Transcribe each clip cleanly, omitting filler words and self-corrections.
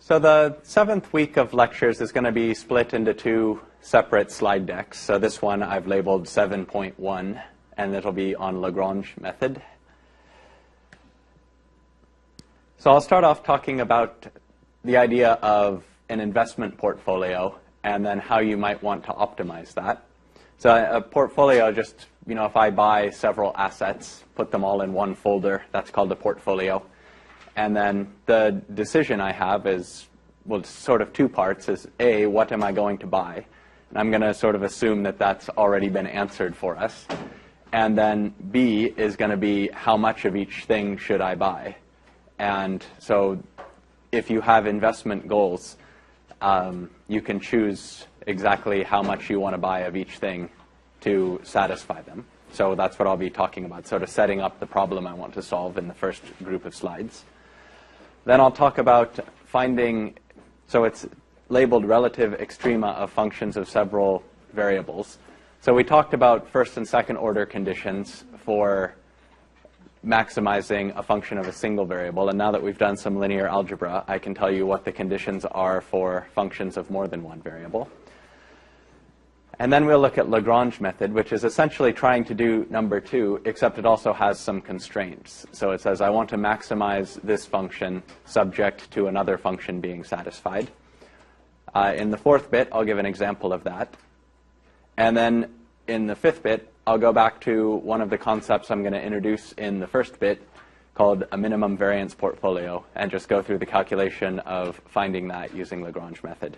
So the 7th week of lectures is going to be split into 2 separate slide decks. So this one I've labeled 7.1, and it'll be on Lagrange method. So I'll start off talking about the idea of an investment portfolio and then how you might want to optimize that. So a portfolio, just, if I buy several assets, put them all in one folder, that's called a portfolio. And then the decision I have is, well, sort of 2 parts, is A, what am I going to buy? And I'm going to sort of assume that that's already been answered for us. And then B is going to be, how much of each thing should I buy? And so if you have investment goals, you can choose exactly how much you want to buy of each thing to satisfy them. So that's what I'll be talking about, sort of setting up the problem I want to solve in the first group of slides. Then I'll talk about finding, so it's labeled relative extrema of functions of several variables. So we talked about first and second order conditions for maximizing a function of a single variable. And now that we've done some linear algebra, I can tell you what the conditions are for functions of more than one variable. And then we'll look at Lagrange method, which is essentially trying to do number 2, except it also has some constraints. So it says I want to maximize this function subject to another function being satisfied. In the 4th bit, I'll give an example of that. And then in the 5th bit, I'll go back to one of the concepts I'm going to introduce in the 1st bit called a minimum variance portfolio, and just go through the calculation of finding that using Lagrange method.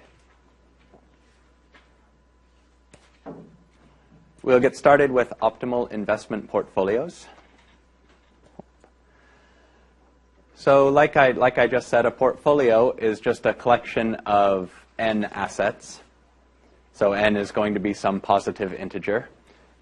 We'll get started with optimal investment portfolios. So like I just said, a portfolio is just a collection of n assets. So n is going to be some positive integer.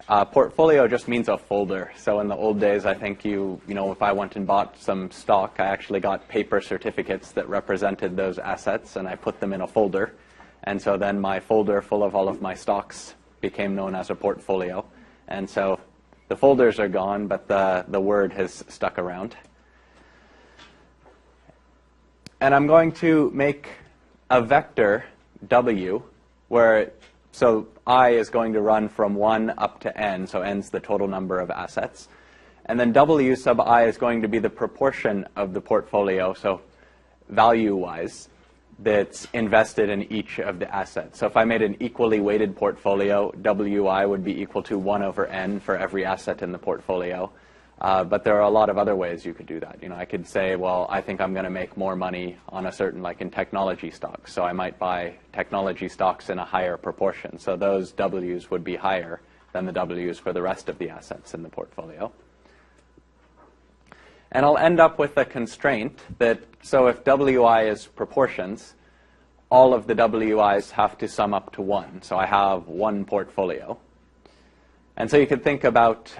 Portfolio just means a folder. So in the old days, I think if I went and bought some stock, I actually got paper certificates that represented those assets, and I put them in a folder. And so then my folder full of all of my stocks became known as a portfolio. And so the folders are gone, but the word has stuck around. And I'm going to make a vector W where, so I is going to run from 1 up to n, so n's the total number of assets. And then W sub I is going to be the proportion of the portfolio, so value-wise, that's invested in each of the assets. So if I made an equally weighted portfolio, WI would be equal to 1 over n for every asset in the portfolio. But there are a lot of other ways you could do that. I could say, well, I think I'm going to make more money on a certain, like in technology stocks. So I might buy technology stocks in a higher proportion. So those W's would be higher than the W's for the rest of the assets in the portfolio. And I'll end up with a constraint that, so if WI is proportions, all of the WIs have to sum up to 1. So I have 1 portfolio. And so you could think about,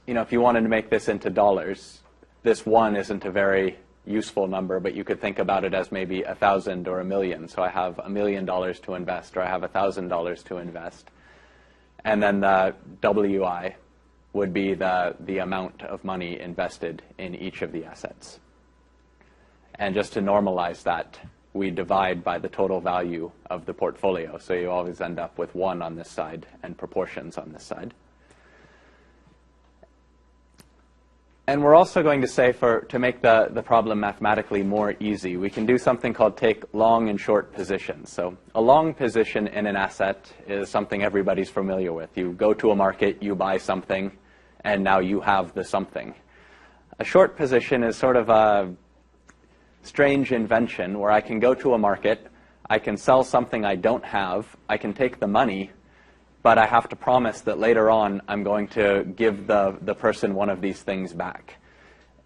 if you wanted to make this into dollars, this 1 isn't a very useful number, but you could think about it as maybe 1,000 or 1,000,000. So I have $1 million to invest, or I have $1,000 to invest. And then the WI would be the amount of money invested in each of the assets. And just to normalize that, we divide by the total value of the portfolio. So you always end up with 1 on this side and proportions on this side. And we're also going to say, to make the problem mathematically more easy, we can do something called take long and short positions. So a long position in an asset is something everybody's familiar with. You go to a market, you buy something, and now you have the something. A short position is sort of a strange invention where I can go to a market, I can sell something I don't have, I can take the money, but I have to promise that later on I'm going to give the person one of these things back.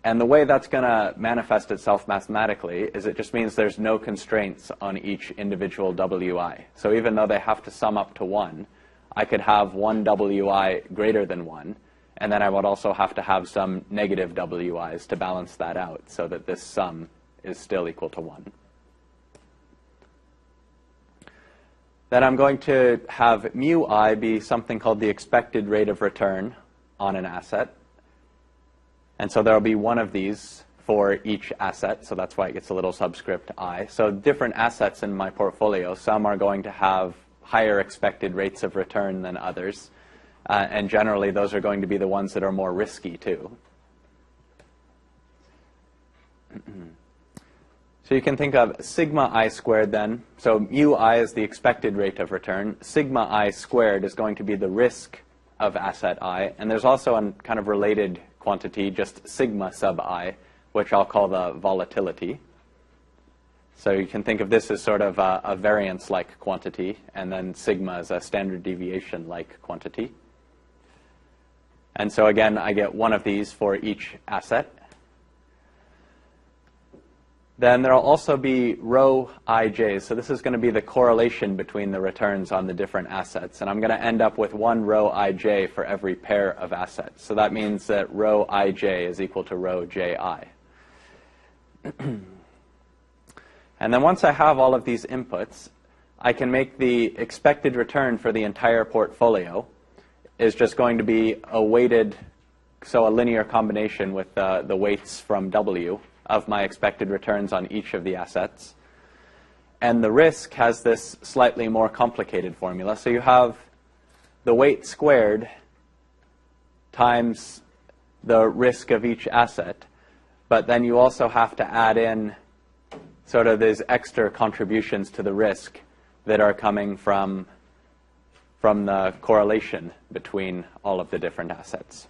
And the way that's going to manifest itself mathematically is it just means there's no constraints on each individual WI. So even though they have to sum up to 1, I could have one WI greater than 1, and then I would also have to have some negative WIs to balance that out so that this sum is still equal to 1. Then I'm going to have mu I be something called the expected rate of return on an asset. And so there will be one of these for each asset, so that's why it gets a little subscript I. So different assets in my portfolio, some are going to have higher expected rates of return than others, and generally those are going to be the ones that are more risky too. So you can think of sigma I squared then. So mu I is the expected rate of return. Sigma I squared is going to be the risk of asset I. And there's also a kind of related quantity, just sigma sub I, which I'll call the volatility. So you can think of this as sort of a variance-like quantity, and then sigma is a standard deviation-like quantity. And so again, I get one of these for each asset. Then there will also be rho ij's. So this is going to be the correlation between the returns on the different assets. And I'm going to end up with one rho ij for every pair of assets. So that means that rho ij is equal to rho ji. And then once I have all of these inputs, I can make the expected return for the entire portfolio is just going to be a weighted, so a linear combination with the weights from W of my expected returns on each of the assets. And the risk has this slightly more complicated formula. So you have the weight squared times the risk of each asset, but then you also have to add in sort of these extra contributions to the risk that are coming from the correlation between all of the different assets.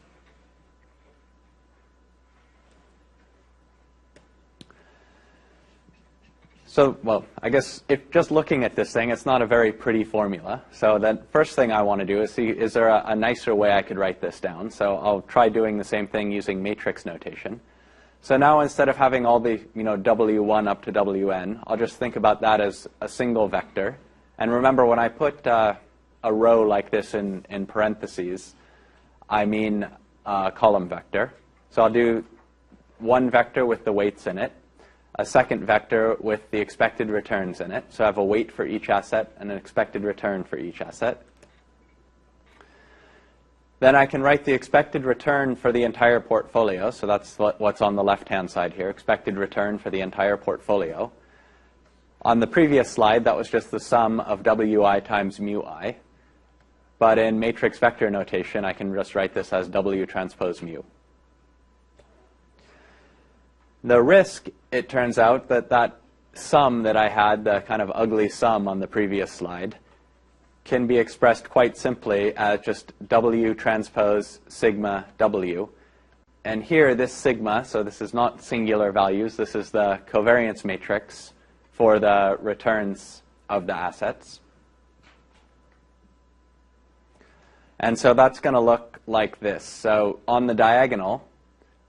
So, well, I guess if just looking at this thing, it's not a very pretty formula. So the first thing I want to do is see, is there a nicer way I could write this down? So I'll try doing the same thing using matrix notation. So now instead of having all the, W1 up to Wn, I'll just think about that as a single vector. And remember, when I put a row like this in parentheses, I mean a column vector. So I'll do one vector with the weights in it, a second vector with the expected returns in it. So I have a weight for each asset and an expected return for each asset. Then I can write the expected return for the entire portfolio. So that's what's on the left-hand side here, expected return for the entire portfolio. On the previous slide, that was just the sum of Wi times mu I. But in matrix vector notation, I can just write this as W transpose mu. The risk, it turns out that sum that I had, the kind of ugly sum on the previous slide, can be expressed quite simply as just W transpose sigma W. And here, this sigma, so this is not singular values, this is the covariance matrix for the returns of the assets. And so that's going to look like this. So on the diagonal,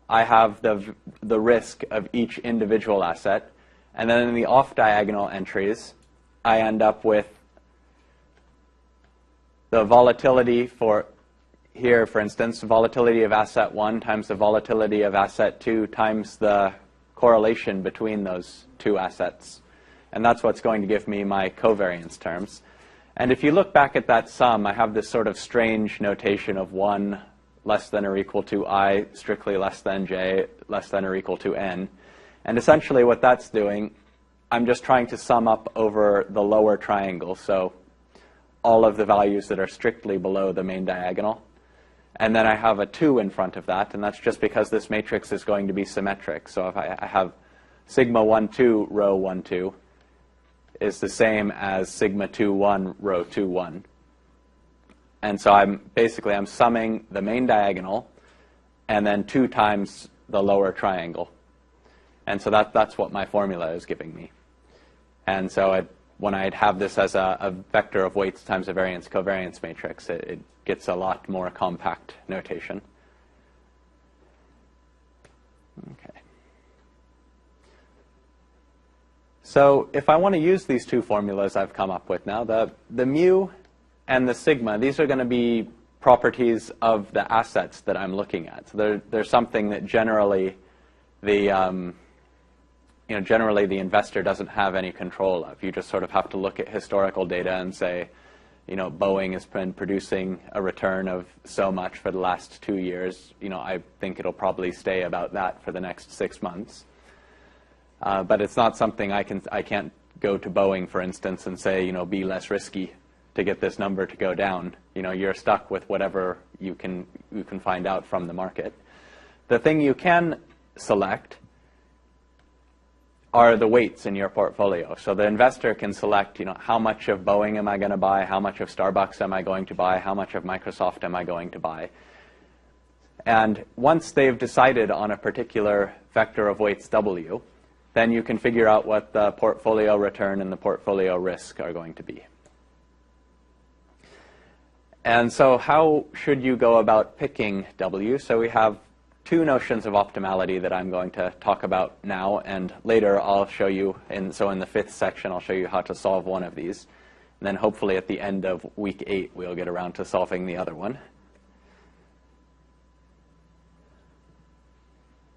I have the risk of each individual asset. And then in the off-diagonal entries, I end up with the volatility for here, for instance, volatility of asset 1 times the volatility of asset 2 times the correlation between those two assets. And that's what's going to give me my covariance terms. And if you look back at that sum, I have this sort of strange notation of 1 less than or equal to I, strictly less than j, less than or equal to n. And essentially what that's doing, I'm just trying to sum up over the lower triangle, so all of the values that are strictly below the main diagonal. And then I have a 2 in front of that, and that's just because this matrix is going to be symmetric. So if I have sigma 1, 2, rho 1, 2 is the same as sigma 2, 1, rho 2, 1. And so I'm summing the main diagonal and then 2 times the lower triangle. And so that's what my formula is giving me. And so when I'd have this as a vector of weights times a variance covariance matrix, it gets a lot more compact notation. Okay. So if I want to use these two formulas I've come up with now, the mu and the sigma, these are going to be properties of the assets that I'm looking at. So they're something that generally the investor doesn't have any control of. You just sort of have to look at historical data and say, Boeing has been producing a return of so much for the last 2 years. I think it'll probably stay about that for the next 6 months. But it's not something I can't go to Boeing, for instance, and say, be less risky to get this number to go down. You're stuck with whatever you can find out from the market. The thing you can select are the weights in your portfolio. So the investor can select, how much of Boeing am I going to buy, how much of Starbucks am I going to buy, how much of Microsoft am I going to buy. And once they've decided on a particular vector of weights W, then you can figure out what the portfolio return and the portfolio risk are going to be. And so how should you go about picking W? So we have two notions of optimality that I'm going to talk about now, and later I'll show you, in the fifth section, I'll show you how to solve one of these. And then hopefully at the end of week 8, we'll get around to solving the other one.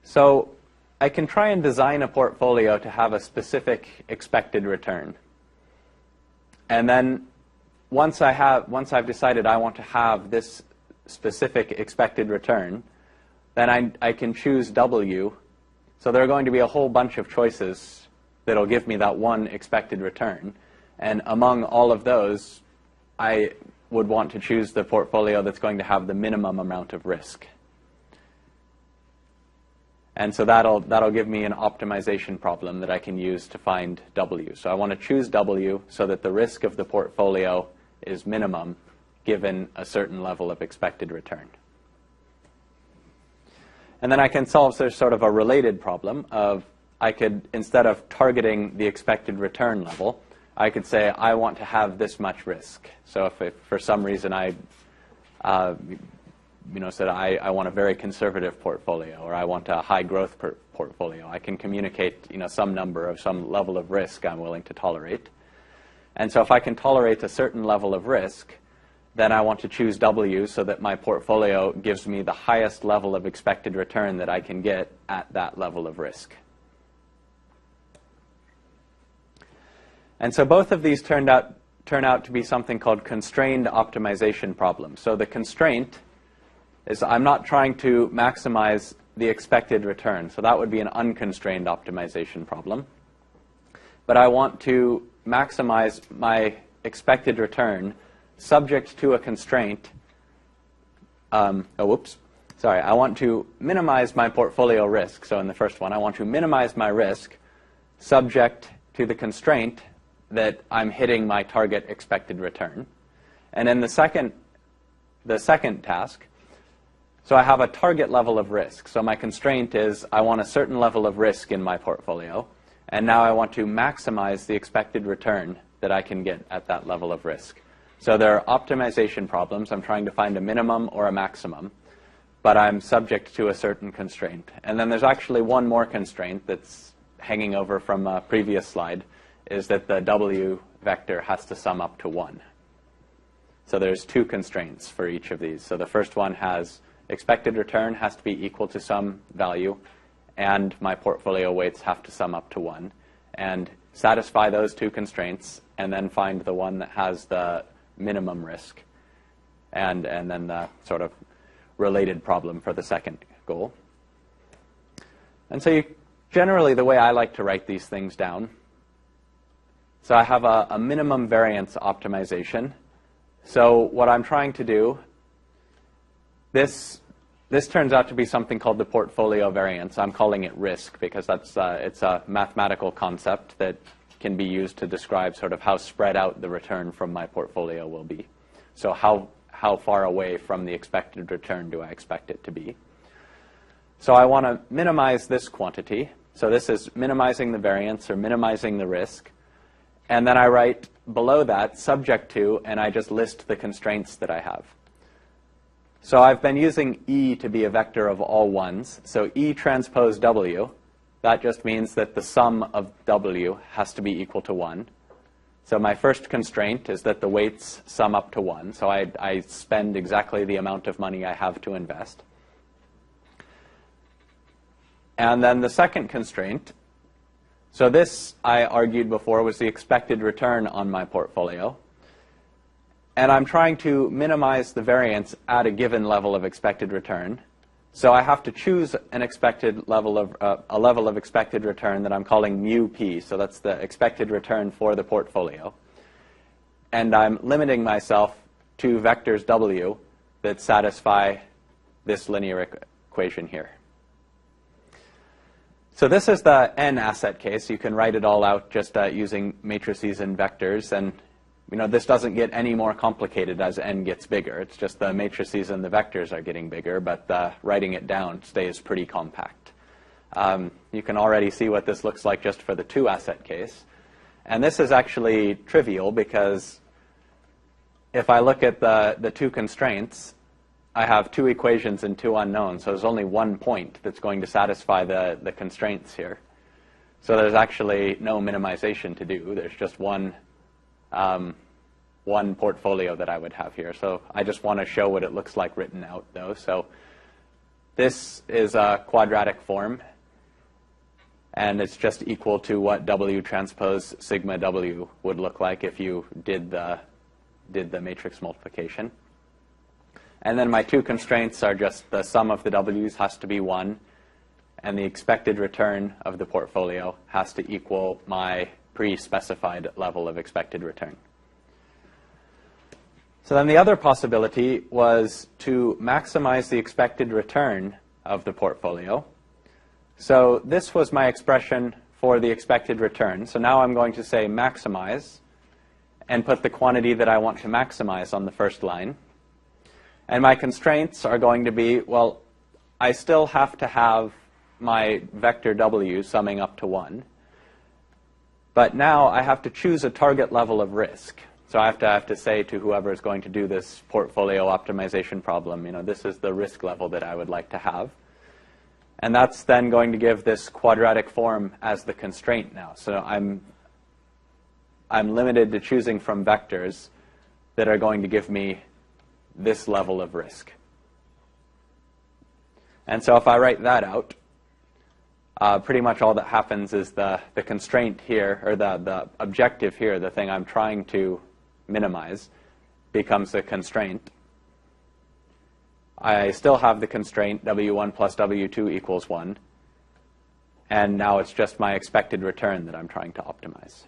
So I can try and design a portfolio to have a specific expected return. And then once I've decided I want to have this specific expected return, then I can choose W. So there are going to be a whole bunch of choices that will give me that one expected return. And among all of those, I would want to choose the portfolio that's going to have the minimum amount of risk. And so that'll give me an optimization problem that I can use to find W. So I want to choose W so that the risk of the portfolio is minimum given a certain level of expected return. And then I can solve sort of a related problem of, I could, instead of targeting the expected return level, I could say I want to have this much risk. So if for some reason I said I want a very conservative portfolio, or I want a high growth portfolio, I can communicate some level of risk I'm willing to tolerate. And so if I can tolerate a certain level of risk, then I want to choose W so that my portfolio gives me the highest level of expected return that I can get at that level of risk. And so both of these turn out to be something called constrained optimization problems. So the constraint is I'm not trying to maximize the expected return. So that would be an unconstrained optimization problem. But I want to maximize my expected return subject to a constraint. I want to minimize my portfolio risk. So in the first one, I want to minimize my risk subject to the constraint that I'm hitting my target expected return. And in the second task, so I have a target level of risk. So my constraint is I want a certain level of risk in my portfolio. And now I want to maximize the expected return that I can get at that level of risk. So there are optimization problems. I'm trying to find a minimum or a maximum, but I'm subject to a certain constraint. And then there's actually one more constraint that's hanging over from a previous slide, is that the W vector has to sum up to 1. So there's two constraints for each of these. So the first one has expected return has to be equal to some value, and my portfolio weights have to sum up to 1. And satisfy those two constraints, and then find the one that has the minimum risk, and then the sort of related problem for the second goal. And so generally the way I like to write these things down, so I have a minimum variance optimization. So what I'm trying to do, this turns out to be something called the portfolio variance. I'm calling it risk because it's a mathematical concept that can be used to describe sort of how spread out the return from my portfolio will be. So how far away from the expected return do I expect it to be? So I want to minimize this quantity. So this is minimizing the variance or minimizing the risk. And then I write below that subject to, and I just list the constraints that I have. So I've been using E to be a vector of all ones. So E transpose W, that just means that the sum of W has to be equal to 1. So my first constraint is that the weights sum up to 1. So I spend exactly the amount of money I have to invest. And then the second constraint, so this I argued before was the expected return on my portfolio. And I'm trying to minimize the variance at a given level of expected return. So I have to choose an expected level of a level of expected return that I'm calling mu p. So that's the expected return for the portfolio. And I'm limiting myself to vectors w that satisfy this linear equation here. So this is the n asset case. You can write it all out just using matrices and vectors. And this doesn't get any more complicated as n gets bigger. It's just the matrices and the vectors are getting bigger, but writing it down stays pretty compact. You can already see what this looks like just for the 2 asset case. And this is actually trivial because if I look at the 2 constraints, I have 2 equations and 2 unknowns. So there's only 1 point that's going to satisfy the constraints here. So there's actually no minimization to do. There's just one portfolio that I would have here. So I just want to show what it looks like written out, though. So this is a quadratic form, and it's just equal to what W transpose sigma W would look like if you did the matrix multiplication. And then my 2 constraints are just the sum of the W's has to be 1, and the expected return of the portfolio has to equal my pre-specified level of expected return. So then the other possibility was to maximize the expected return of the portfolio. So this was my expression for the expected return. So now I'm going to say maximize and put the quantity that I want to maximize on the first line. And my constraints are going to be, well, I still have to have my vector W summing up to 1. But now I have to choose a target level of risk. So I have to say to whoever is going to do this portfolio optimization problem, this is the risk level that I would like to have. And that's then going to give this quadratic form as the constraint now. So I'm limited to choosing from vectors that are going to give me this level of risk. And so if I write that out, pretty much all that happens is the constraint here, or the objective here, the thing I'm trying to minimize, becomes the constraint. I still have the constraint, W1 plus W2 equals 1. And now it's just my expected return that I'm trying to optimize.